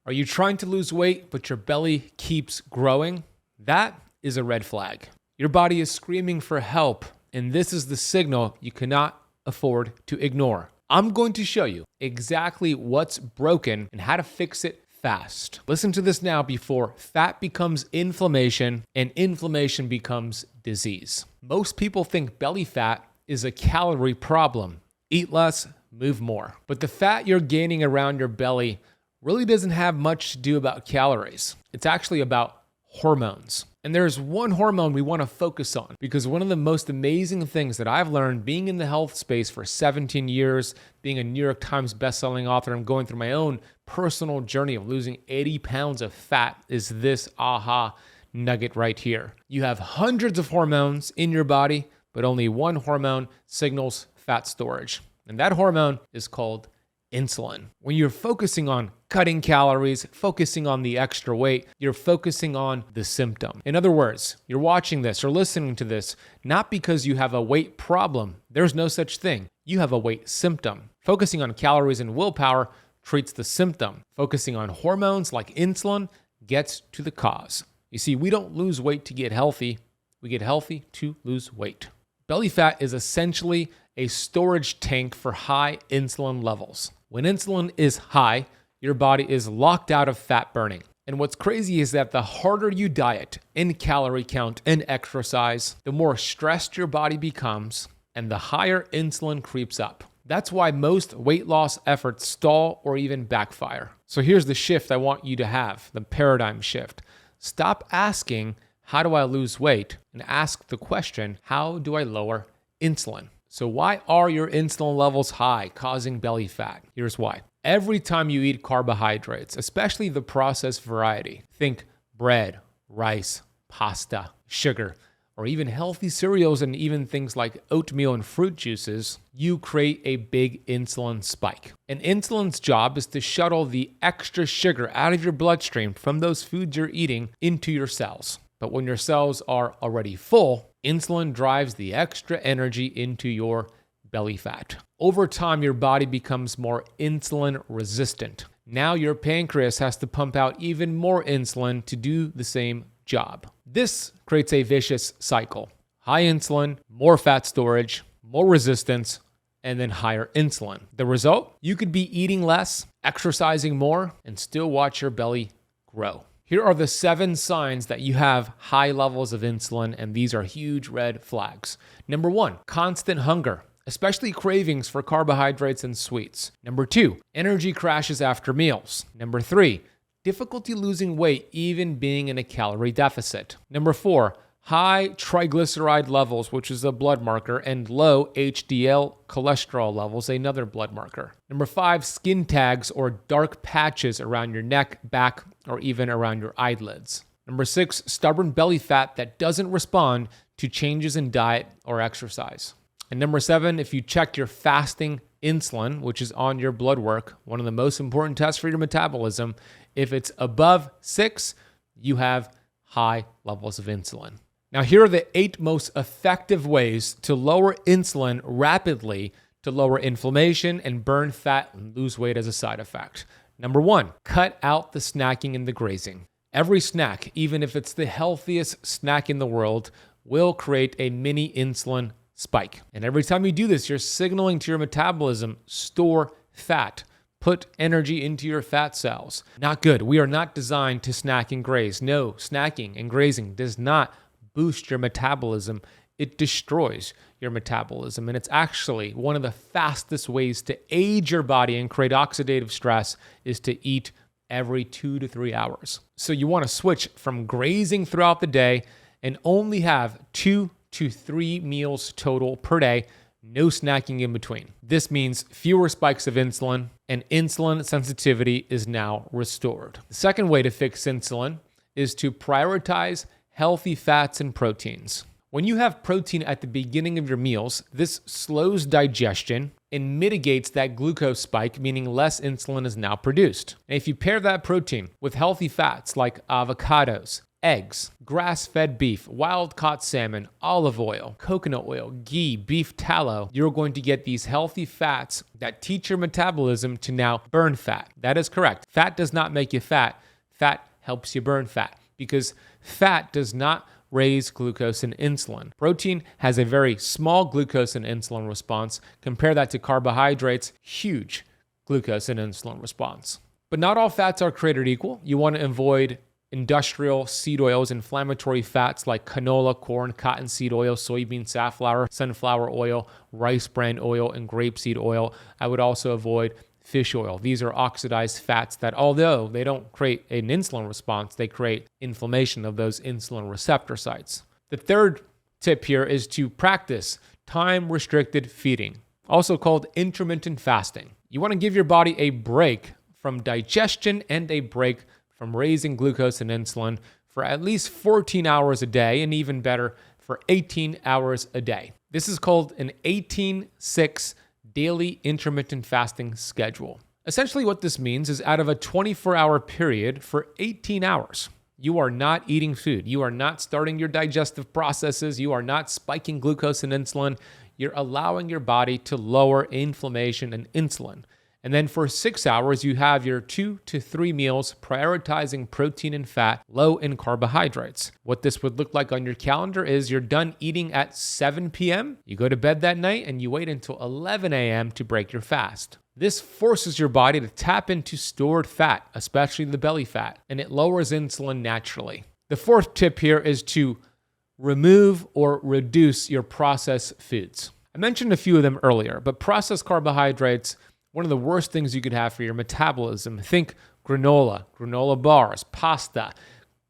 Are you trying to lose weight, but your belly keeps growing? That is a red flag. Your body is screaming for help, and this is the signal you cannot afford to ignore. I'm going to show you exactly what's broken and how to fix it fast. Listen to this now before fat becomes inflammation and inflammation becomes disease. Most people think belly fat is a calorie problem. Eat less, move more. But the fat you're gaining around your belly really doesn't have much to do about calories. It's actually about hormones. And there's one hormone we want to focus on because one of the most amazing things that I've learned being in the health space for 17 years, being a New York Times bestselling author, and going through my own personal journey of losing 80 pounds of fat is this aha nugget right here. You have hundreds of hormones in your body, but only one hormone signals fat storage. And that hormone is called insulin. When you're focusing on cutting calories, focusing on the extra weight, you're focusing on the symptom. In other words, you're watching this or listening to this not because you have a weight problem. There's no such thing. You have a weight symptom. Focusing on calories and willpower treats the symptom. Focusing on hormones like insulin gets to the cause. You see, we don't lose weight to get healthy. We get healthy to lose weight. Belly fat is essentially a storage tank for high insulin levels. When insulin is high, your body is locked out of fat burning. And what's crazy is that the harder you diet in calorie count and exercise, the more stressed your body becomes and the higher insulin creeps up. That's why most weight loss efforts stall or even backfire. So here's the shift I want you to have, the paradigm shift. Stop asking, how do I lose weight? And ask the question, how do I lower insulin? So why are your insulin levels high, causing belly fat? Here's why. Every time you eat carbohydrates, especially the processed variety, think bread, rice, pasta, sugar, or even healthy cereals and even things like oatmeal and fruit juices, you create a big insulin spike. And insulin's job is to shuttle the extra sugar out of your bloodstream from those foods you're eating into your cells. But when your cells are already full, insulin drives the extra energy into your belly fat. Over time, your body becomes more insulin resistant. Now your pancreas has to pump out even more insulin to do the same job. This creates a vicious cycle. High insulin, more fat storage, more resistance, and then higher insulin. The result? You could be eating less, exercising more, and still watch your belly grow. Here are the 7 signs that you have high levels of insulin, and these are huge red flags. Number 1, constant hunger, especially cravings for carbohydrates and sweets. Number 2, energy crashes after meals. Number 3, difficulty losing weight even being in a calorie deficit. Number 4, high triglyceride levels, which is a blood marker, and low HDL cholesterol levels, another blood marker. Number 5, skin tags or dark patches around your neck, back, or even around your eyelids. Number 6, stubborn belly fat that doesn't respond to changes in diet or exercise. And number 7, if you check your fasting insulin, which is on your blood work, one of the most important tests for your metabolism, if it's above 6, you have high levels of insulin. Now, here are the 8 most effective ways to lower insulin rapidly to lower inflammation and burn fat and lose weight as a side effect. Number 1, cut out the snacking and the grazing. Every snack, even if it's the healthiest snack in the world, will create a mini insulin spike. And every time you do this, you're signaling to your metabolism, store fat. Put energy into your fat cells. Not good. We are not designed to snack and graze. No, snacking and grazing does not boost your metabolism. It destroys your metabolism. And it's actually one of the fastest ways to age your body and create oxidative stress is to eat every 2 to 3 hours. So you want to switch from grazing throughout the day and only have 2 to 3 meals total per day, no snacking in between. This means fewer spikes of insulin, and insulin sensitivity is now restored. The second way to fix insulin is to prioritize healthy fats and proteins. When you have protein at the beginning of your meals, this slows digestion and mitigates that glucose spike, meaning less insulin is now produced. And if you pair that protein with healthy fats like avocados, eggs, grass-fed beef, wild-caught salmon, olive oil, coconut oil, ghee, beef tallow, you're going to get these healthy fats that teach your metabolism to now burn fat. That is correct. Fat does not make you fat. Fat helps you burn fat because fat does not raise glucose and insulin. Protein has a very small glucose and insulin response. Compare that to carbohydrates, huge glucose and insulin response. But not all fats are created equal. You want to avoid industrial seed oils, inflammatory fats like canola, corn, cottonseed oil, soybean, safflower, sunflower oil, rice bran oil, and grapeseed oil. I would also avoid fish oil. These are oxidized fats that, although they don't create an insulin response, they create inflammation of those insulin receptor sites. The third tip here is to practice time-restricted feeding, also called intermittent fasting. You want to give your body a break from digestion and a break from raising glucose and insulin for at least 14 hours a day, and even better, for 18 hours a day. This is called an 18-6 daily intermittent fasting schedule. Essentially what this means is out of a 24-hour period for 18 hours, you are not eating food. You are not starting your digestive processes. You are not spiking glucose and insulin. You're allowing your body to lower inflammation and insulin. And then for 6 hours, you have your 2 to 3 meals, prioritizing protein and fat, low in carbohydrates. What this would look like on your calendar is you're done eating at 7 p.m., you go to bed that night, and you wait until 11 a.m. to break your fast. This forces your body to tap into stored fat, especially the belly fat, and it lowers insulin naturally. The fourth tip here is to remove or reduce your processed foods. I mentioned a few of them earlier, but processed carbohydrates, one of the worst things you could have for your metabolism. Think granola bars, pasta,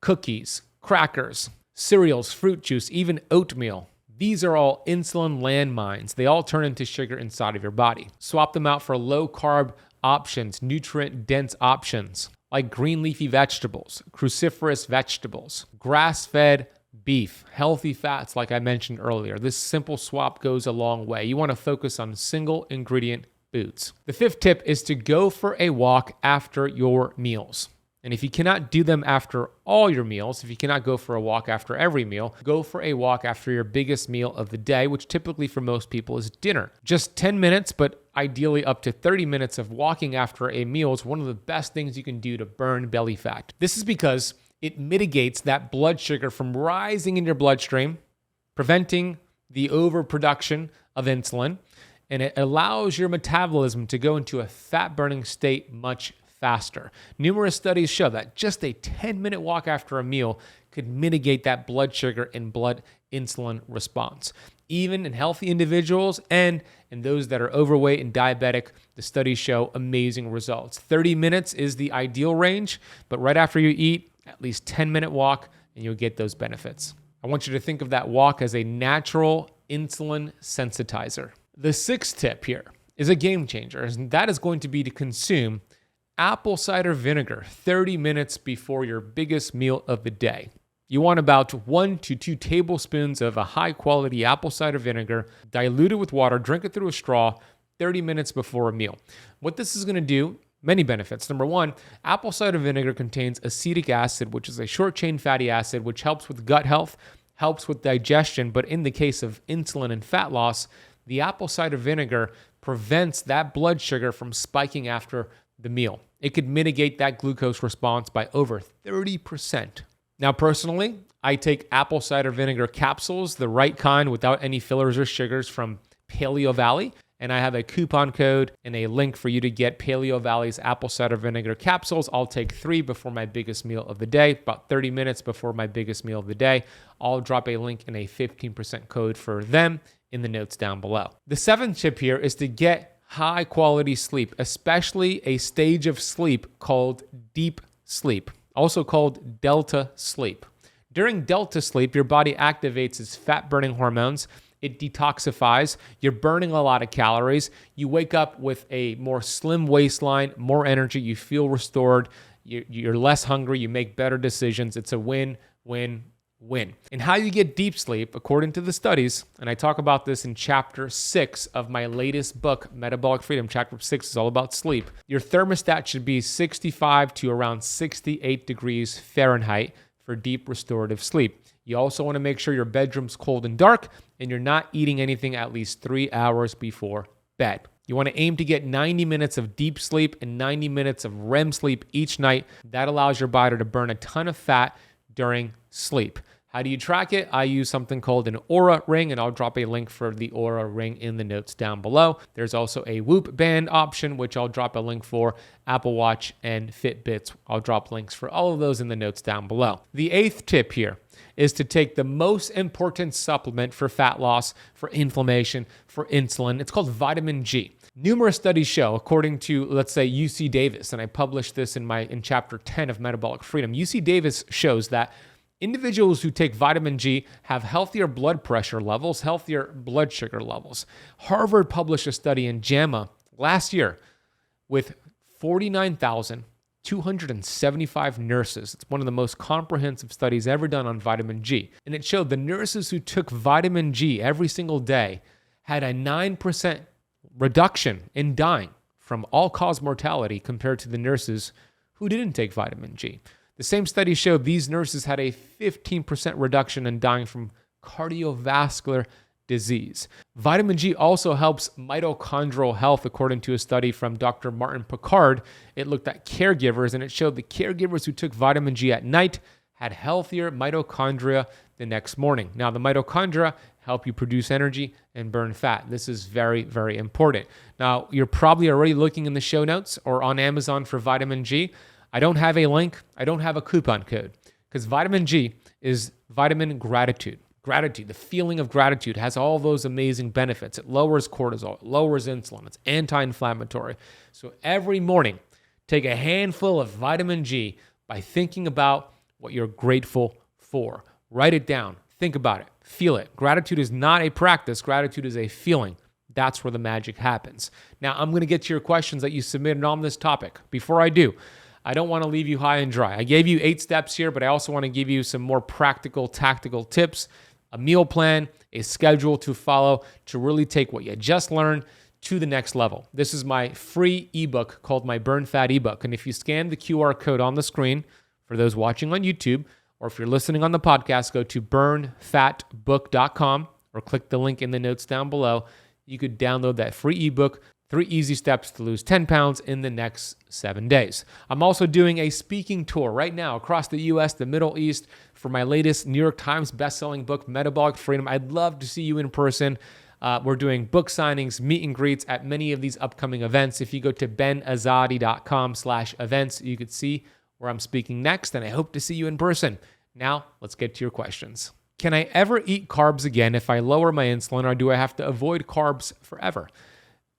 cookies, crackers, cereals, fruit juice, even oatmeal. These are all insulin landmines. They all turn into sugar inside of your body. Swap them out for low-carb options, nutrient-dense options, like green leafy vegetables, cruciferous vegetables, grass-fed beef, healthy fats like I mentioned earlier. This simple swap goes a long way. You want to focus on single-ingredient foods. The fifth tip is to go for a walk after your meals. And if you cannot do them after all your meals, if you cannot go for a walk after every meal, go for a walk after your biggest meal of the day, which typically for most people is dinner. Just 10 minutes, but ideally up to 30 minutes of walking after a meal is one of the best things you can do to burn belly fat. This is because it mitigates that blood sugar from rising in your bloodstream, preventing the overproduction of insulin, and it allows your metabolism to go into a fat-burning state much faster. Numerous studies show that just a 10-minute walk after a meal could mitigate that blood sugar and blood insulin response. Even in healthy individuals and in those that are overweight and diabetic, the studies show amazing results. 30 minutes is the ideal range, but right after you eat, at least 10-minute walk, and you'll get those benefits. I want you to think of that walk as a natural insulin sensitizer. The sixth tip here is a game changer, and that is going to be to consume apple cider vinegar 30 minutes before your biggest meal of the day. You want about 1 to 2 tablespoons of a high-quality apple cider vinegar, dilute it with water, drink it through a straw 30 minutes before a meal. What this is going to do, many benefits. Number one, apple cider vinegar contains acetic acid, which is a short-chain fatty acid, which helps with gut health, helps with digestion, but in the case of insulin and fat loss, the apple cider vinegar prevents that blood sugar from spiking after the meal. It could mitigate that glucose response by over 30%. Now, personally, I take apple cider vinegar capsules, the right kind without any fillers or sugars from Paleo Valley, and I have a coupon code and a link for you to get Paleo Valley's apple cider vinegar capsules. I'll take 3 before my biggest meal of the day, about 30 minutes before my biggest meal of the day. I'll drop a link and a 15% code for them in the notes down below. The seventh tip here is to get high quality sleep, especially a stage of sleep called deep sleep, also called delta sleep. During delta sleep, your body activates its fat-burning hormones. It detoxifies. You're burning a lot of calories. You wake up with a more slim waistline, more energy. You feel restored. You're less hungry. You make better decisions. It's a win, win, win. And how you get deep sleep, according to the studies, and I talk about this in chapter 6 of my latest book, Metabolic Freedom. Chapter 6 is all about sleep. Your thermostat should be 65 to around 68 degrees Fahrenheit for deep restorative sleep. You also want to make sure your bedroom's cold and dark and you're not eating anything at least 3 hours before bed. You want to aim to get 90 minutes of deep sleep and 90 minutes of REM sleep each night. That allows your body to burn a ton of fat during sleep. How do you track it? I use something called an Oura ring, and I'll drop a link for the Oura ring in the notes down below. There's also a Whoop band option, which I'll drop a link for, Apple Watch and Fitbits. I'll drop links for all of those in the notes down below. The 8th tip here is to take the most important supplement for fat loss, for inflammation, for insulin. It's called vitamin G. Numerous studies show, according to, let's say, UC Davis, and I published this in chapter 10 of Metabolic Freedom. UC Davis shows that individuals who take vitamin G have healthier blood pressure levels, healthier blood sugar levels. Harvard published a study in JAMA last year with 49,275 nurses. It's one of the most comprehensive studies ever done on vitamin G. And it showed the nurses who took vitamin G every single day had a 9% reduction in dying from all-cause mortality compared to the nurses who didn't take vitamin G. The same study showed these nurses had a 15% reduction in dying from cardiovascular disease. Vitamin G also helps mitochondrial health, according to a study from Dr. Martin Picard. It looked at caregivers, and it showed the caregivers who took vitamin G at night had healthier mitochondria the next morning. Now, the mitochondria help you produce energy and burn fat. This is very, very important. Now, you're probably already looking in the show notes or on Amazon for vitamin G. I don't have a link. I don't have a coupon code because vitamin G is vitamin gratitude. Gratitude, the feeling of gratitude, has all those amazing benefits. It lowers cortisol, it lowers insulin, it's anti-inflammatory. So every morning, take a handful of vitamin G by thinking about what you're grateful for. Write it down. Think about it. Feel it. Gratitude is not a practice. Gratitude is a feeling. That's where the magic happens. Now, I'm going to get to your questions that you submitted on this topic. Before I do, I don't want to leave you high and dry. I gave you 8 steps here, but I also want to give you some more practical, tactical tips, a meal plan, a schedule to follow to really take what you just learned to the next level. This is my free ebook called my Burn Fat ebook. And if you scan the QR code on the screen, for those watching on YouTube, or if you're listening on the podcast, go to burnfatbook.com or click the link in the notes down below. You could download that free ebook, 3 easy steps to lose 10 pounds in the next 7 days. I'm also doing a speaking tour right now across the U.S., the Middle East, for my latest New York Times bestselling book, Metabolic Freedom. I'd love to see you in person. We're doing book signings, meet and greets at many of these upcoming events. If you go to benazadi.com/events, you could see where I'm speaking next, and I hope to see you in person. Now, let's get to your questions. Can I ever eat carbs again if I lower my insulin, or do I have to avoid carbs forever?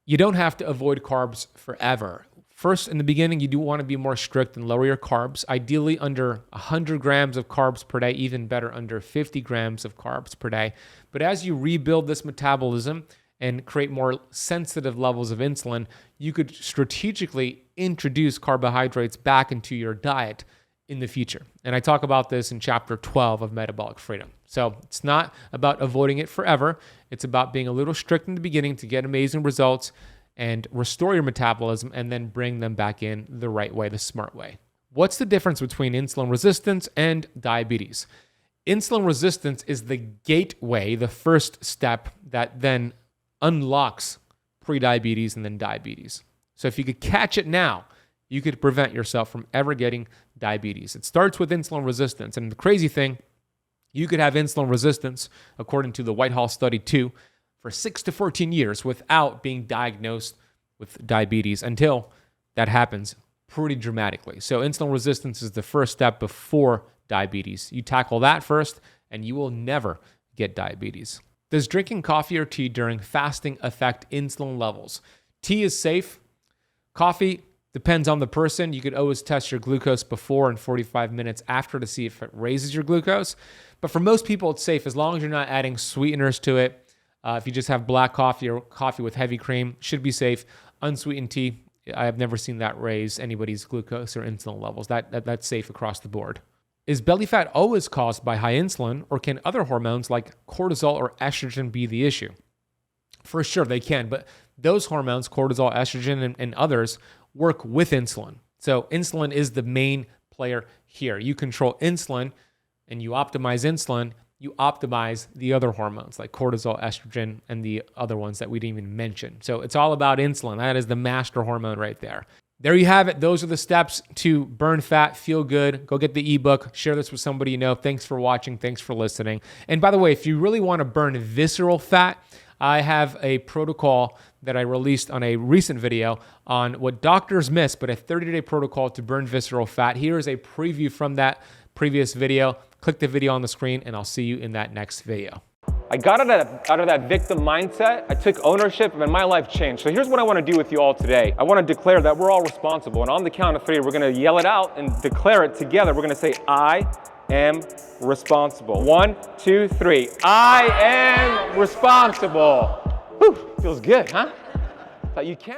You don't have to avoid carbs forever. First, in the beginning, you do want to be more strict and lower your carbs, ideally under 100 grams of carbs per day, even better under 50 grams of carbs per day. But as you rebuild this metabolism and create more sensitive levels of insulin, you could strategically introduce carbohydrates back into your diet in the future. And I talk about this in chapter 12 of Metabolic Freedom. So it's not about avoiding it forever. It's about being a little strict in the beginning to get amazing results and restore your metabolism and then bring them back in the right way, the smart way. What's the difference between insulin resistance and diabetes? Insulin resistance is the gateway, the first step that then unlocks prediabetes and then diabetes. So if you could catch it now, you could prevent yourself from ever getting diabetes. It starts with insulin resistance. And the crazy thing, you could have insulin resistance, according to the Whitehall study 2, for 6 to 14 years without being diagnosed with diabetes until that happens pretty dramatically. So insulin resistance is the first step before diabetes. You tackle that first, and you will never get diabetes. Does drinking coffee or tea during fasting affect insulin levels? Tea is safe. Coffee depends on the person. You could always test your glucose before and 45 minutes after to see if it raises your glucose. But for most people, it's safe as long as you're not adding sweeteners to it. If you just have black coffee or coffee with heavy cream, should be safe. Unsweetened tea, I have never seen that raise anybody's glucose or insulin levels. That's safe across the board. Is belly fat always caused by high insulin, or can other hormones like cortisol or estrogen be the issue? For sure, they can, but those hormones, cortisol, estrogen, and others, work with insulin. So insulin is the main player here. You control insulin, and you optimize insulin, you optimize the other hormones like cortisol, estrogen, and the other ones that we didn't even mention. So it's all about insulin. That is the master hormone right there. There you have it. Those are the steps to burn fat, feel good. Go get the ebook. Share this with somebody you know. Thanks for watching. Thanks for listening. And by the way, if you really want to burn visceral fat, I have a protocol that I released on a recent video on what doctors miss, but a 30-day protocol to burn visceral fat. Here is a preview from that previous video. Click the video on the screen, and I'll see you in that next video. I got out of that victim mindset. I took ownership, and my life changed. So here's what I want to do with you all today. I want to declare that we're all responsible. And on the count of 3, we're going to yell it out and declare it together. We're going to say, I am responsible. 1, 2, 3. I am responsible. Whew, feels good, huh? Thought you can't.